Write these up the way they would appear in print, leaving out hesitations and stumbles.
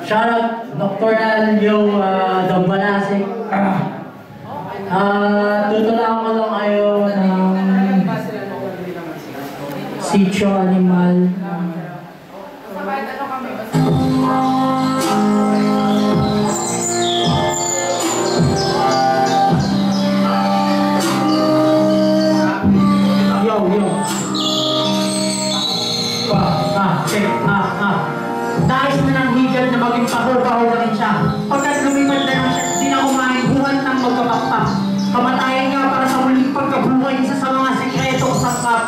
Shoutout Nocturnal yung Dambalasik. Tutulaan ko lang kayo ng Sitio Animal. Dahil na ng higad na maging pahul-pahul na rin siya. Pagkat lumipad na lang siya, di na kumain buwan ng magkapakpak. Kamatayan nga para sa muling pagkabuhay isa sa mga sikretong sangkap.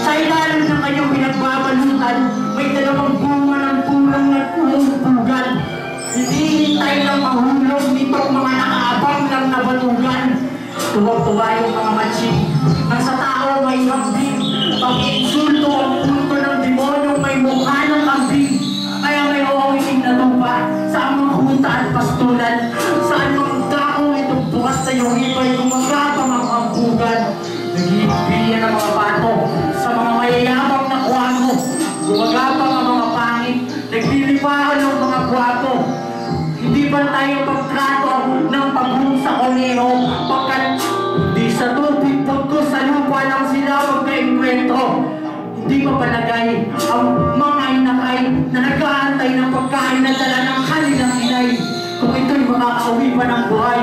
Sa ilalim ng kanyang pinagbabalutan, may dalawang bunga ng pulang at umuupugan. Hindi hintay lang mahulog nitong mga nakaabang lang na batugan. Tuwag-tuwa yung mga matching. Nang sa tao may hambing, pag-insulto ang punto ng demonyong may mukha ng kambing. Kaya may awiting na tupa sa mga hunta at pastulan. Saan mang dako itong bukas na yung iba'y gumagapang ang ambugan. Nag-iibiyan ang mga bato sa mga mayayabang na kuwago. Gumagapang ang mga pangit, naglilipahan ng mga kuwago. Hindi ba tayo pagtrato ng paghung sa koneho? Pagkat di sa tubig pagko sa lupa lang sila magka-enkwentro. Hindi pa palagay ang mga inakay na nag-aantay ng pagkain na dala ng kanilang inay. Kung ito'y makakauwi pa ng buhay,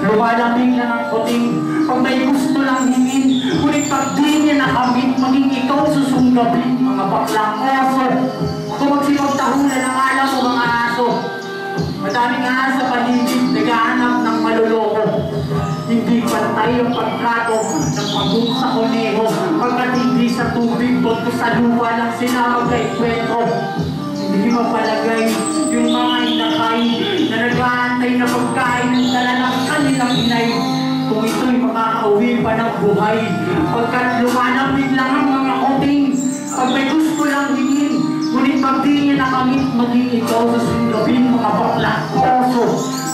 lumalamig na ng puting. Pag may gusto lang hingin, ngunit pag di niya nakamit, maging ikaw susunggabin mga baklang aso. Kung magsipagtahulan ang alam mo mga aso, madaming ahas sa paligid, naghahanap ng maluloko. Hindi pantay ang pagtrato ng pagong sa koneho. Pagkat hindi sa tubig, pagko sa lupa lang sila magka-enkwentro. Hindi mapalagay yung mga inakay na nag-aantay na pagkain ng dala ng kanilang inay. Kung ito'y makakauwi pa ng buhay, pagkat lumalamig lang ang mga kuting. Pag may gusto lang hingin, ngunit pag di niya nakamit, maging ikaw sa singgabin mga bakla oso.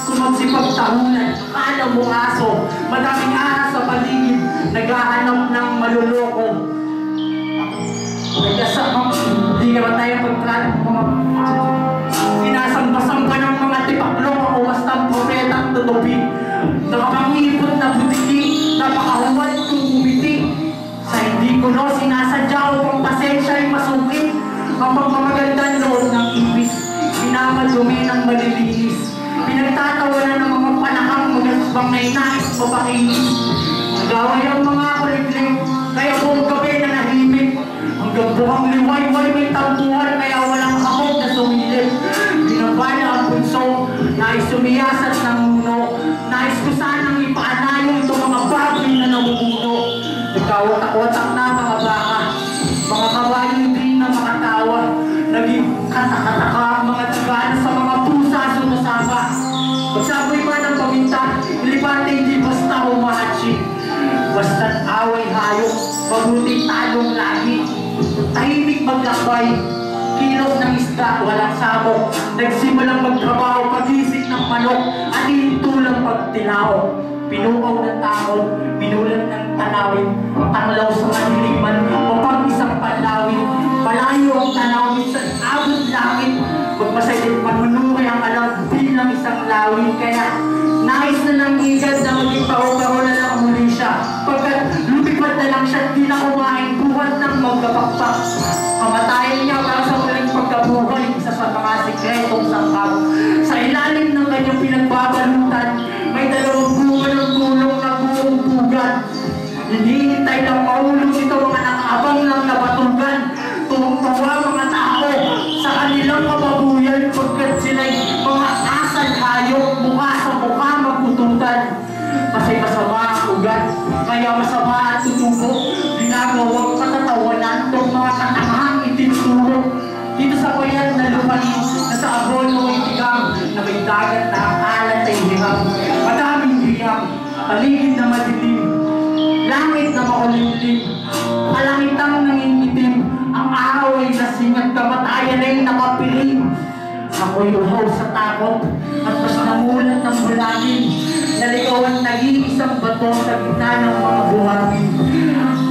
Kung magsipagtahulan, alam mo aso, madaming ahas sa paligid, naghahanap ng maluloko. Nagkasamang, hindi naman tayo pagtrato mga sinasamba-samba ng mga tipaklong o basta propetang tutupi. Nakapangipot na butiki, napakahuwad kong umiti. Sa hindi ko no, sinasadya ko pang pasensya ay masukit. Ang pagmamagandang loob ng ibis, pinamadumi ng malilinis. Pinagtatawanan ng mga panakang magasbang na inais mapakinis. Nagaway ang mga kuliglig, kaya buong gabi na nahimik. Hanggang buhang liwayway may tampuhan, kaya walang hamog na sumilip. Binabala ang punso, nais sumiyasat ng muno. Nais ko sanang ipaanayo itong mga baboy na namumuno. Nagkawatak-watak na mga baka, mga kabayo din na makatawa. Naging katakataka ang mga tagana sa mga pusa sumasama. Magsaboy pa ng paminta, ilipate hindi basta humahatsi. Basta't away hayok, mabuti talong lagi. Tahimik maglakbay, kilos ng isda, walang sabok. Nagsimulang magtrabaho, pagisik ng manok, at hintulang pagtilao. Pinukaw ng tao, pinulan ng tanawin, tanglaw sa maniliman, mapag isang panlawin. Malayo ang tanawin sa abot langit, magmasayit manunuhay ang alam bilang isang lawin. Kaya nais na ng igad na maging pao-pao na lang muli siya. Pagkat lumipad na lang siya, di na kumain buhat ng magkapakpak. Kamatayan niya para sa muling pagkabuhay, isa sa mga sikretong sangkap. Sa ilalim ng kanyang pinagbabalutan, may dalawang bunga ng tulong na buong-bugan. Hinihintay lang maulong ito mga nakaabang ng nabatugan. Tuwang-tuwa mga tao sa kanilang kababuyan, pagkat sila'y mga asal hayop, mukha sa mukha magututan. Kasi masama ang ugat, kaya masama at tutubo. Ginagawang patatawanan itong mga katangahang itinuturo. Dito sa payat na lupain, na sa abono ay tigang, na may dagat na alat ay hiham. Madaming hiham, paligid na madilim, langit na makulimlim, kalangitang nangingitim, ang araw ay lasing at kamatayan ay nakapiling. Ako'y uhaw sa takot at mas namulat ng bulangin. Naligaw ang nag-iisang bato sa gitna ng mga buhangin.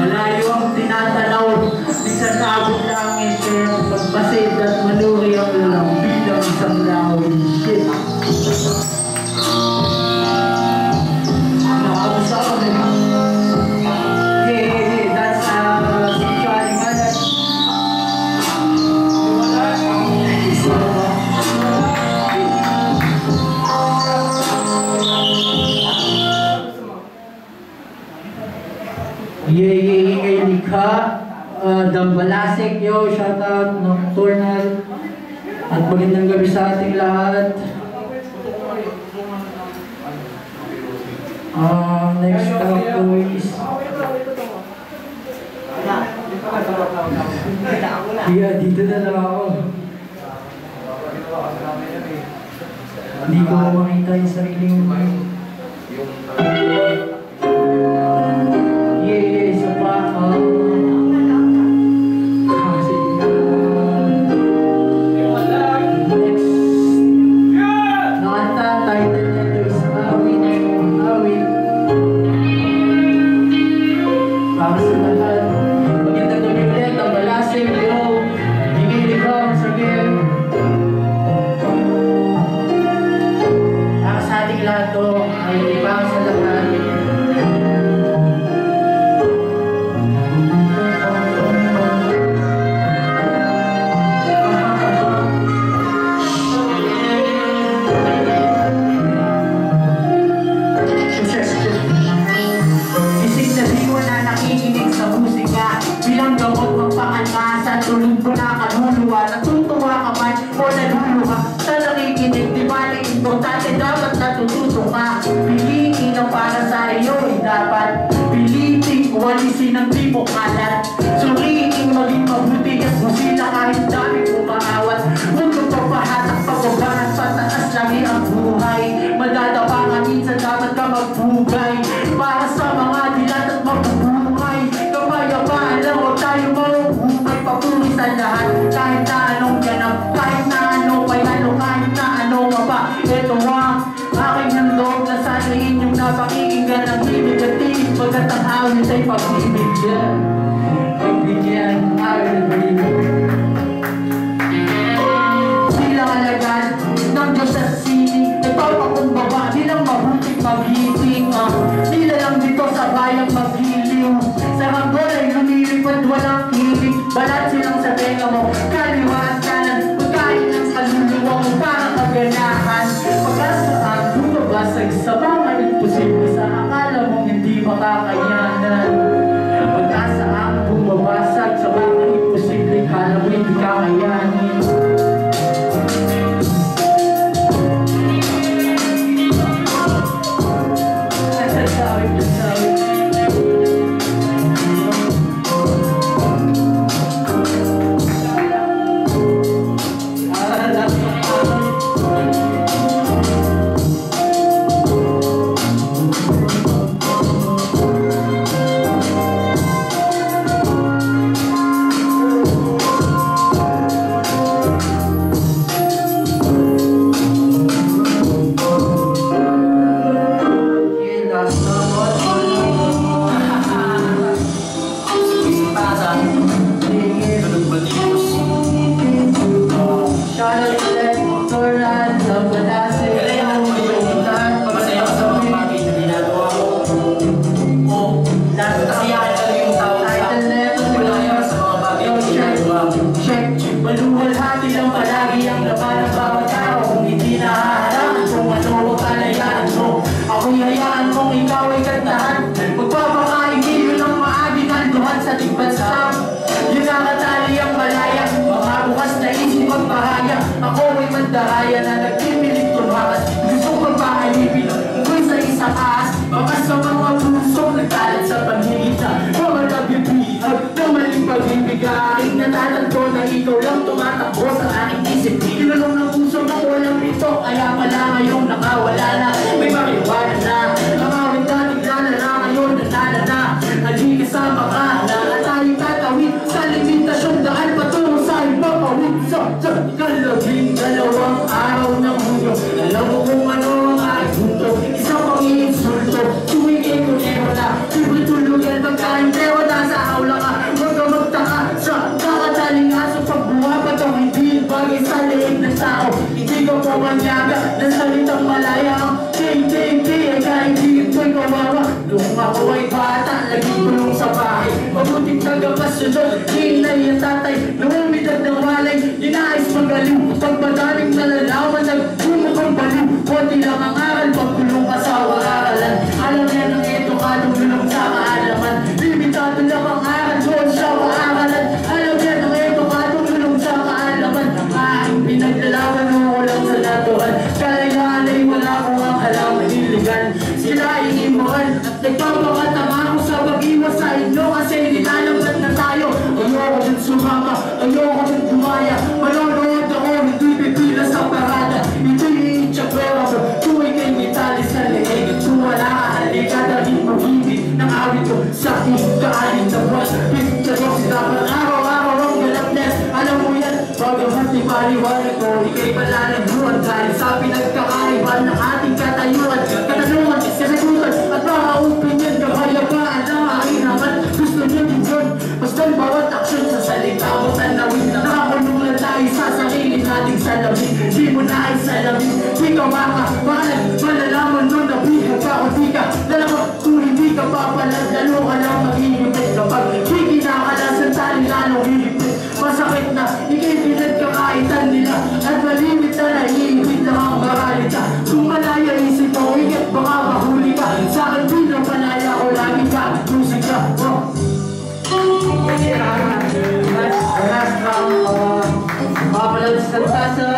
Malayo ang tinatanaw, minsan naabot langit, kaya magbasa Balasik, yo, shoutout, Nocturnal. At magandang gabi sa ating lahat. Next up is dito na lang ako. Hindi ko makita yung sariling isa pa. Next nakanta, title nito is Awit. Para sa lahat, magandang gabi ulit, ang Balasik, yo, Bigay once again. Para sa ating lahat to, ay ibang sa lahat. Bilang gamot ng pangalmasan, tulog ko na kaluluwa. Natutuwa ka man o naluluha sa nakikinig, di ba na importante dapat natututo ka. Piliin ang para sa iyo ay dapat pilitin, walisin ang di mo kalat. Suriin, maging mabuti at musila kahit dami kumaawat. Huwag kang papahatak, pababanat, pataas lagi ang buhay. Madadapa ka minsan, dapat ka magbugay para sa mga dilat at mabubuhay. Kapayapaan lang o tayo mabubuhay, papuri sa lahat. Kahit na anong ganap, kahit na ano payalo, kahit na ano mapa. Ito ang aking handog na sana inyong napakinggan ang ibig-atig. Pagkat ang awit ay pagbibigyan. Pagbigyan, awit at pagbibigyan. Silang alagan ng Diyos at sining, nagpapakumbaba, nilang mabuting maghiting. Nila lang dito sa bayang maghiliw. Sa hanggol ay lumilipad, walang hilig. Balat silang sa tenga mo, kaliwa at kanan. Pagkain ng kaluluwa mo, parang kaganahan. Pagkasaan, bumabasag sa mga imposible sa akala mong hindi makakayanan. Pagkasaan, bumabasag sa mga imposible, akala mo hindi kakayanin. Maluwalhati lang palagi ang laman ng bawat tao. Kung hindi nahaharap kung ano ang kalayaan mo, ako'y hayaan mong ikaw ay kantahan. Magpapakaigil ng maagi kanduhan sa tigbansam. Yun ang katali ang malaya, mga bukas na isip ang bahaya. Ako ay mandahaya na nagpimilit tumakas. Gusto kong pakalipin ako'y sa isang ahas. Baka sa mga pusong nagkalat sa paghihita, mga nabibihag na maling pag-ibig. Aking natatagpo na ikaw lang tumatakbo sa aking isip. Tinulong ng puso na walang pito, kaya pala ngayong nakawala na. May mariwana na, nakawin dating gana na ngayon nanana na. Hindi kasama ka na tayong tatawid sa limitasyong daan patungo sa ipapawid. Sa kalabing dalawang araw ng Hunyo, alam mo kung ano ang aking punto. Isang pang-iinsulto, tumigil ko na libre tulugan pagkain tewa na sa aula ka. Huwag ka magtaka sa kakataling aso pagbuha pa hindi bagay sa liit ng tao. Hindi ko po manyaga ng salitang malaya. Ay kahit higit ko'y kawawa. Nung ako ay bata, laging kulong sa bahay. Mabuting tagapasunod, hinay at tatay. Lumumidad ng walay, dinais magaling. Pagmadaling nalalaman, nagpumukang baliw. Konti lang ang aral, pagkulong asawa aralan. Alam niya ng ito, kalong sa kaalaman. Limitado lang ang aral, doon siya maaralan. Pagkakas ni paliwanag ko, ikay palalagluan dahil sa pinagkakaiban ng ating katayuan, katanungan, kasagutan at mga opinion, kahayagaan ng aking naman. Gusto niyo din yun, basta bawat aksyon sa salita mo tanawin. Nakakulong lang tayo sa sarili nating salamin. Di mo na ay salamin, di ka makapalag. Malalaman mo na bihag ka o di ka lalakot. Kung hindi ka papalag, lalo ka lang mag-iipit. Kapag di kinakalasan tayo lalong hilipit. Masakit na ikipilit ka kaitan nila at malimit na naiipit lang ang maralita. Kung malaya isip mo, ingat baka mahuli ka. Sa akin din ang palaya ko, lagi ka musika. Last round, papalag sa tasa.